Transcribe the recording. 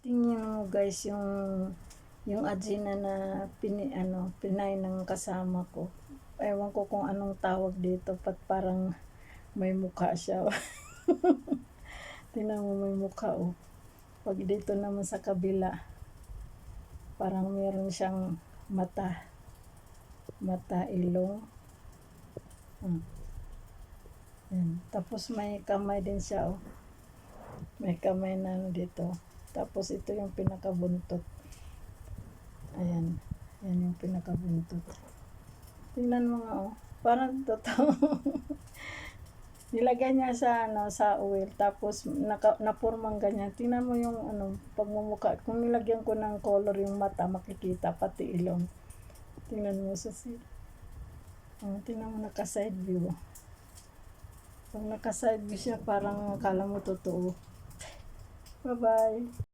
Tingnan mo guys yung Athena na pinay ng kasama ko. Ewan ko kung anong tawag dito, parang may mukha siya. Tingnan mo, may mukha oh. Pag dito naman sa kabila, parang meron siyang mata, ilong. Yan. Tapos may kamay din siya oh. May kamay na dito. Tapos ito yung pinakabuntot. Ayan. Yan yung pinakabuntot. Tingnan mo nga oh. Parang totoo. Nilagay niya sa oil. Tapos napurmang ganyan. Tingnan mo yung pagmumukha. Kung nilagyan ko ng color yung mata, makikita pati ilong. Tingnan mo tingnan mo naka-side view. Pag naka-side view siya, parang akala mo totoo. Bye-bye.